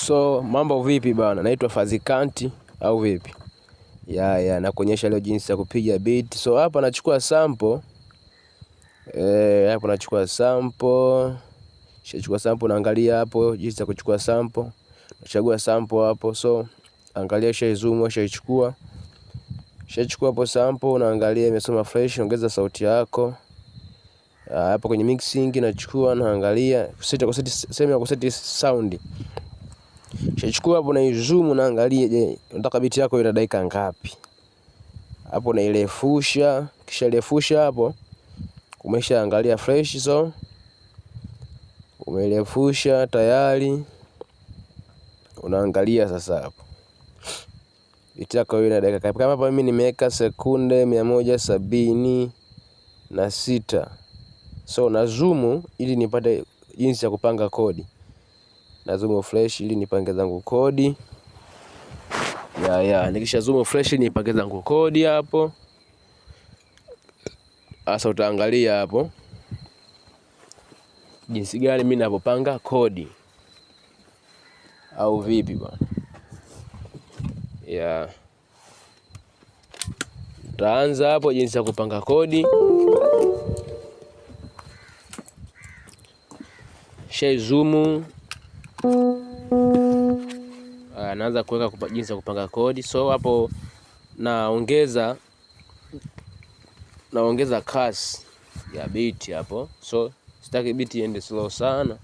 So mambo vipi bana, naitwa Fazikanti au vipi? Na kuonyesha leo jinsi ya kupiga beat. So hapa nachukua sample. Hapa nachukua sample. Shachukua sample, naangalia hapo jinsi ya kuchukua sample. Nachagua sample hapo. So angalia zoom, shaichukua. Shachukua hapo sample, naangalia imesoma fresh, ongeza sauti yako. Hapa kwenye mixing nachukua, naangalia sehemu ya kuseti sound. Shachukua hapo na zoom, naangalia je, unataka beat yako ina dakika ngapi. Hapo nairefusha, kisha refusha hapo. Umeshaangalia fresh, so umerefusha tayari. Unaangalia sasa hapo beat yako ina dakika ngapi. Kama hapa mimi nimeweka sekunde 176. So na zoom ili nipate jinsi ya kupanga kodi. Na zoom fresh ili nipange zangu kodi. Nikisha zoom fresh nipange zangu kodi hapo. Asa utaangalia hapo jinsi gani mimi ninapopanga kodi au vipi bwana. Utaanza hapo jinsi ya kupanga kodi. Zoom. Naanza kuweka jinsi ya kupanga kodi. So hapo naongeza kasi ya beat hapo. So sitaki beat iende slow sana.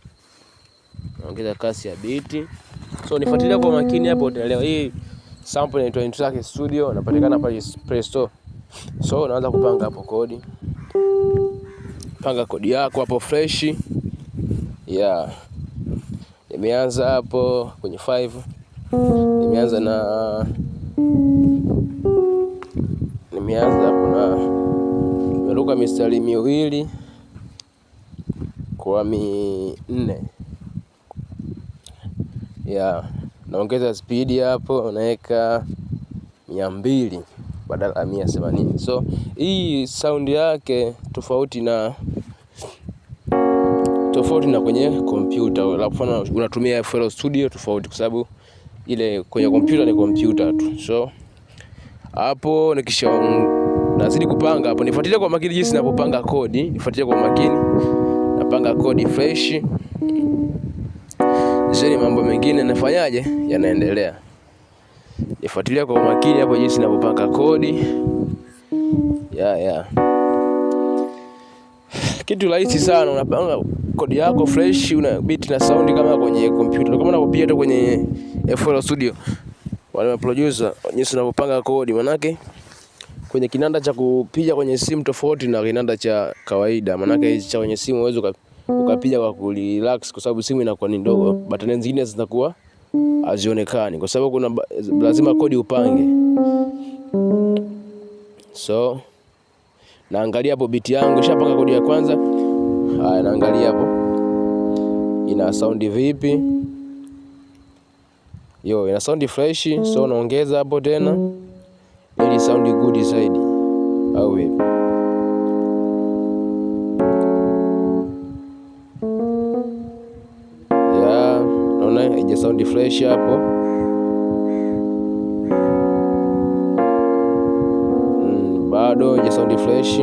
Naongeza kasi ya beat. So nifuatilia kwa makini hapo utaelewa. Hii sample inaitwa Interact Studio, inapatikana pale Play Store. So naanza kupanga hapo kodi. Panga kodi yako hapo fresh. Nimeanza hapo kwenye 5. Nimeanza hapo na nimeruka mistari miwili kwa 4. Naongeza speed hapo, naweka 200 badala ya 180. So hii sound yake tofauti na kwenye computer. La mfano unatumia FL Studio tofauti, kwa sababu ile kwenye computer ni computer tu. So hapo nikisha nazidi kupanga hapo, nifuatilie kwa makini jinsi ninapopanga kodi. Nifuatilie kwa makini, napanga kodi fresh. Zeni mambo mengine nafanyaje yanaendelea. Nifuatilie kwa makini hapo jinsi ninapopanga kodi. Kitu rahisi sana, unapanga kodi yako fresh, una beat na sound kama kwenye computer. Kama unapopiga tu kwenye FL Studio, wale producer jinsi unapopanga kodi. Manake kwenye kinanda cha kupiga kwenye simu tofauti na kinanda cha kawaida. Manake hizi cha kwenye simu uwezo ukapiga kwa kurelax, kwa sababu simu inakuwa ni ndogo, button zingine zinakuwa hazionekani kwa sababu kuna lazima kodi upange. So naangalia hapo beat yangu, shapanga kodi ya kwanza. Naangalia hapo ina sound vipi. Ina sound fresh. So naongeza hapo tena ili sound good zaidi au vipi. Naona ije sound fresh hapo. Bado ije sound fresh.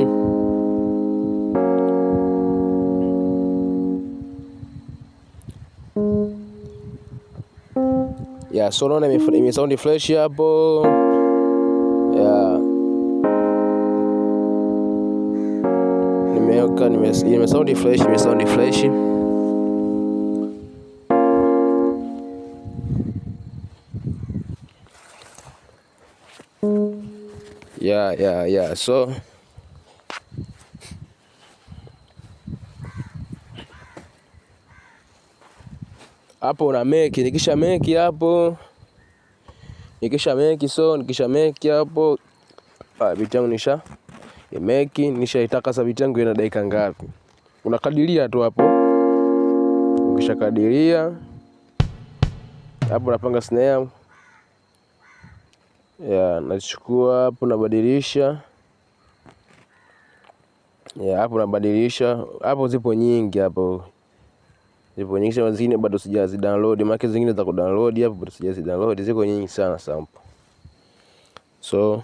So naona ime sound fresh hapo. Nimeweka ime sound fresh, So hapo una make, nikisha make hapo hapo beat yangu nishaitaka sasa. Beat yangu ina dakika ngapi, unakadiria tu hapo. Ukishakadiria hapo unapanga snare. Nachukua hapo, nabadilisha. Hapo nabadilisha. Hapo zipo nyingi hapo. Zipo nyingi sana, zingine bado sijazi download, maana zingine za ku download hapo bado sijazi download, ziko nyingi sana sample. So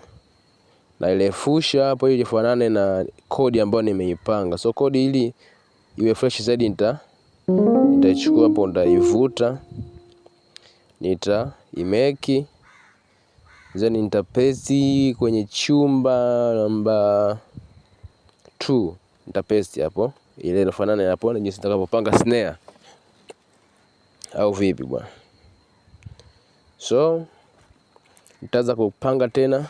nailefusha hapo ili ifanane na kodi ambayo nimeipanga. So kodi ili iwe fresh zaidi nitaichukua hapo, nitaivuta, imeki, then nitapaste kwenye chumba namba 2. Nitapaste hapo ile inafanana hapo na jinsi nitakapopanga snare au vipi bwana. So nitaanza kupanga tena,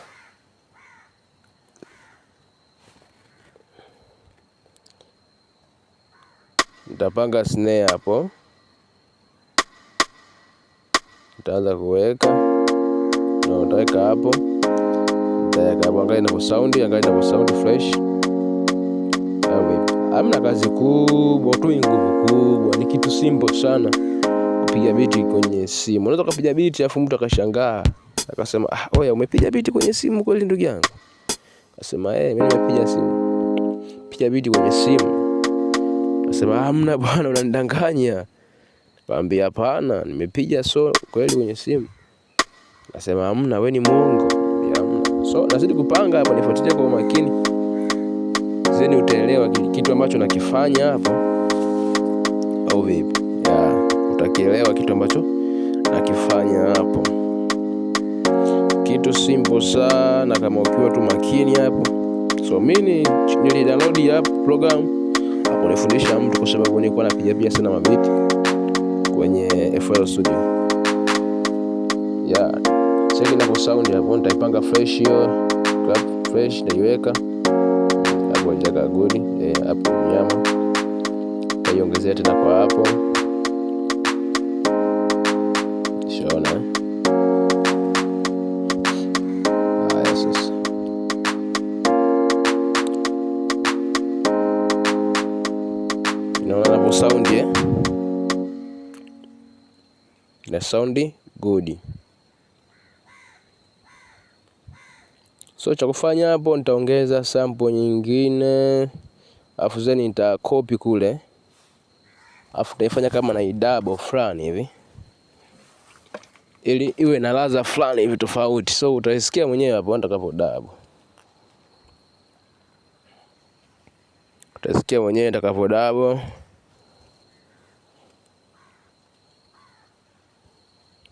nitapanga snare hapo, nitaanza kuweka na utaweka hapo, nitaweka hapo, angalia inapo sound fresh. Hamna kazi kubwa tu, nguvu kubwa, ni kitu simple sana kupiga biti kwenye simu. Unaweza kupiga biti afu mtu akashangaa akasema, oya umepiga biti kwenye simu kweli ndugu yangu? Akasema mimi piga biti kwenye simu. Akasema hamna bwana, unanidanganya. Nikamwambia hapana, nimepiga kweli kwenye simu. Akasema hamna, wewe ni muongo. So nazidi kupanga hapa, nifuatilie kwa makini, zeni utaelewa kitu ambacho nakifanya hapo au vipi. Utakielewa kitu ambacho nakifanya hapo, kitu simple sana kama ukiwa tu makini hapo. So mimi nilidownload hapo program hapo, nifundisha mtu kwa sababu nilikuwa napiga sana mabiti kwenye FL Studio. Sasa inapo sound hapo, nitaipanga fresh hiyo, clap fresh naiweka hapo, jaga good hapo nyama naiongezea tena kwa hapo. Shona sasa inaona hapo sound na sound good. So cha kufanya hapo, nitaongeza sample nyingine, afu zeni nita copy kule, afu nitaifanya kama na double fulani hivi ili iwe na ladha fulani hivi tofauti. So utaisikia mwenyewe hapo nitakapo double. Utasikia mwenyewe nitakapo double.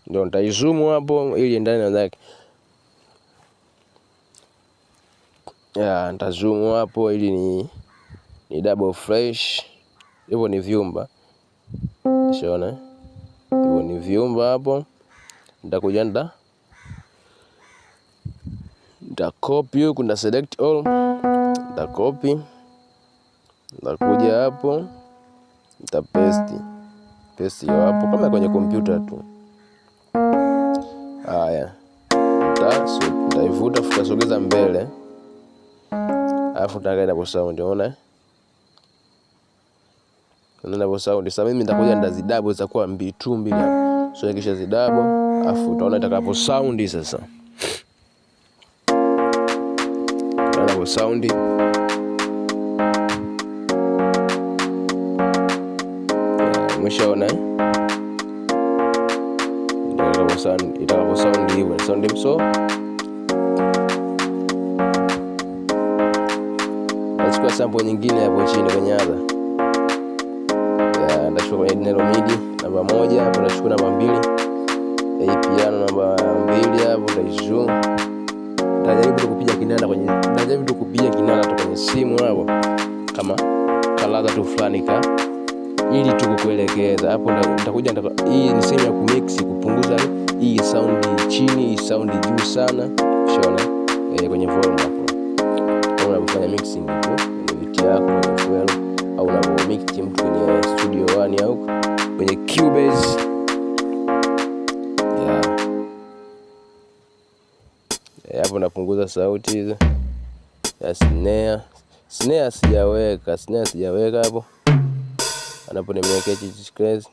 Ndio nitaizoom hapo ili ndani na zake. Nitazoom hapo ili ni double fresh. Hivyo ni vyumba. Unaona? Hivyo ni vyumba hapo. Nitakuja nita copy huko, na select all, nita copy, nitakuja hapo, nita paste hiyo hapo kama kwenye kompyuta tu. Haya, nitaivuta, tutasogeza mbele, alafu nitaangalia hapo sound, unaona? Unaona hapo sound. Sasa mimi nitakuja ndazidouble, zitakuwa 2 hapo. So nikisha zidouble, alafu utaona itakapo sound sasa. Utaona sound. Umeshaona itakapo sound hivyo. Sound so nachukua sample nyingine hapo chini kwenye adha. Ndachukua kwenye Nero MIDI namba 1 hapo, nachukua namba 2, piano namba 2 hapo, ndio nitajaribu kupiga kinanda tu kwenye simu hapo, kama kalaza tu fulani ili tu kukuelekeza hapo. Nitakuja hii ni sehemu ya kumix, kupunguza hii sound chini, hii sound juu sana. Unaona kwenye volume hapo, kama unafanya mixing tu kwenye beat yako kwenye FL, au unavyo mix mtu kwenye Studio One au kwenye Cubase. Hapo napunguza sauti hizo ya snare sijaweka hapo, anapo nimeweka hichi crazy.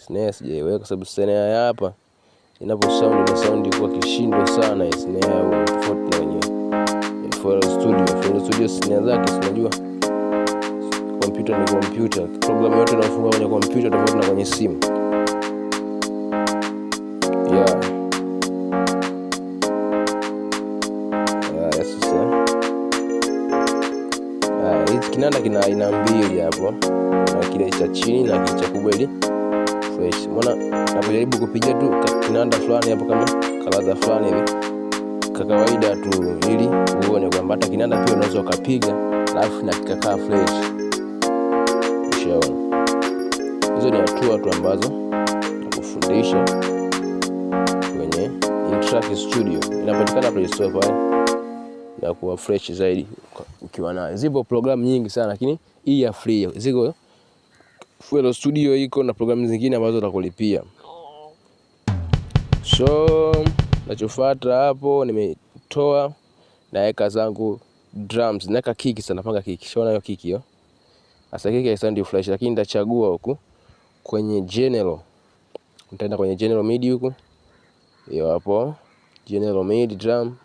Snare sijaiweka sababu snare hapa inapo sound na sound kwa kishindo sana. Snare au tofauti na yenyewe FL Studio snare zake unajua kompyuta ni kompyuta. Programu yote unafungua kwenye kompyuta tofauti na kwenye simu. Sasa hichi kinanda kina aina mbili hapo, na kile cha chini na kile cha kubwa ili fresh. Umeona napojaribu kupiga tu kinanda fulani hapo kama kalaza fulani hivi kwa kawaida tu, ili uone kwamba hata kinanda pia unaweza ukapiga alafu na kikakaa fresh. Ushaona, hizo ni hatua tu ambazo nakufundisha kwenye Intrack Studio. Inapatikana Play Store pale na kuwa fresh zaidi ukiwa nayo. Zipo programu nyingi sana, lakini hii ya free. Ziko FL Studio iko na programu zingine ambazo utakulipia. So nachofuata hapo, nimetoa naweka zangu drums, naweka kick sana, napanga kick. Shaona hiyo kick hiyo. Sasa kick ya sound fresh, lakini nitachagua huku kwenye general. Nitaenda kwenye general midi huku. Hiyo hapo general midi drum.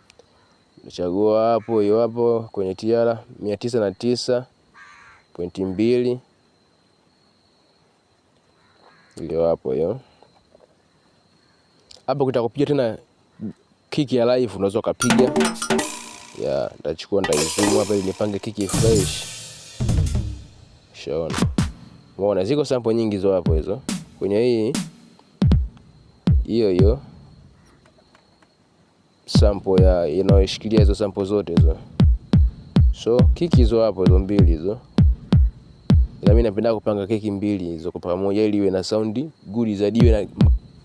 Nitachagua hapo, hiyo hapo kwenye TR 909.2. Hiyo hapo hiyo. Hapo kitakupiga tena kick ya live, unaweza kupiga. Nitachukua nitaizoom hapa ili nipange kick fresh. Shaona. Umeona ziko sample nyingi zo hapo hizo. Kwenye hii hiyo sample ya inayoshikilia hizo sample zote hizo. So kick hizo hapo hizo mbili hizo. Ila mimi napenda kupanga kick mbili hizo kwa pamoja ili iwe na sound good zaidi, iwe na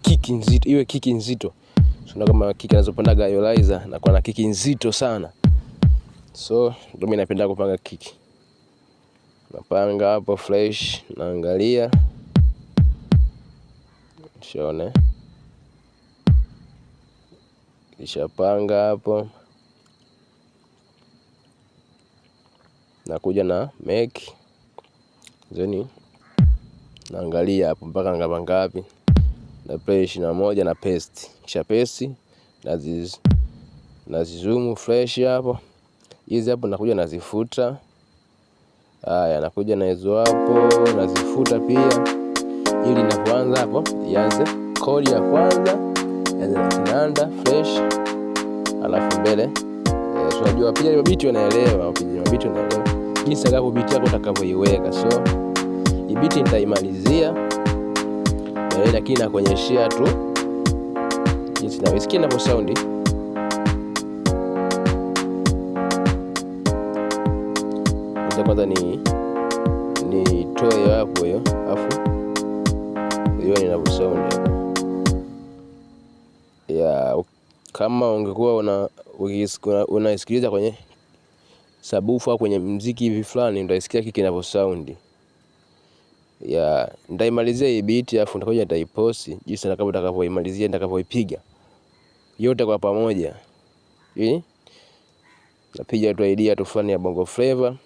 kick nzito, iwe kick nzito. So kama kick anazopandaga Equalizer na kwa na kick nzito sana. So ndio mimi napenda kupanga kick. Napanga hapo fresh, naangalia. Shaona. Kisha panga hapo. Nakuja na make. Zeni naangalia hapo mpaka ngapa ngapi. Na play 21 na paste. Kisha paste nazizoom fresh hapo. Hizi hapo nakuja nazifuta. Nakuja na hizo hapo nazifuta pia, ili inapoanza hapo ianze chord ya kwanza ya kinanda fresh, alafu mbele tunajua pia beat unaelewa, beat unaelewa jinsi gani beat yako utakavyoiweka. So hii beat nitaimalizia lakini nakuonyeshia tu jinsi na wisikia na sound. Kwanza ni toe hapo hiyo, afu hiyo ina sound hapo. Kama ungekuwa unaisikiliza kwenye subwoofer kwenye muziki hivi fulani, ndio isikia kiki inavyo sound. Nitaimalizia hii beat afu nitakuja nitaipost jinsi nitakavyoimalizia, nitakavyoipiga yote kwa pamoja. Napiga tu idea tu fulani ya Bongo Flava.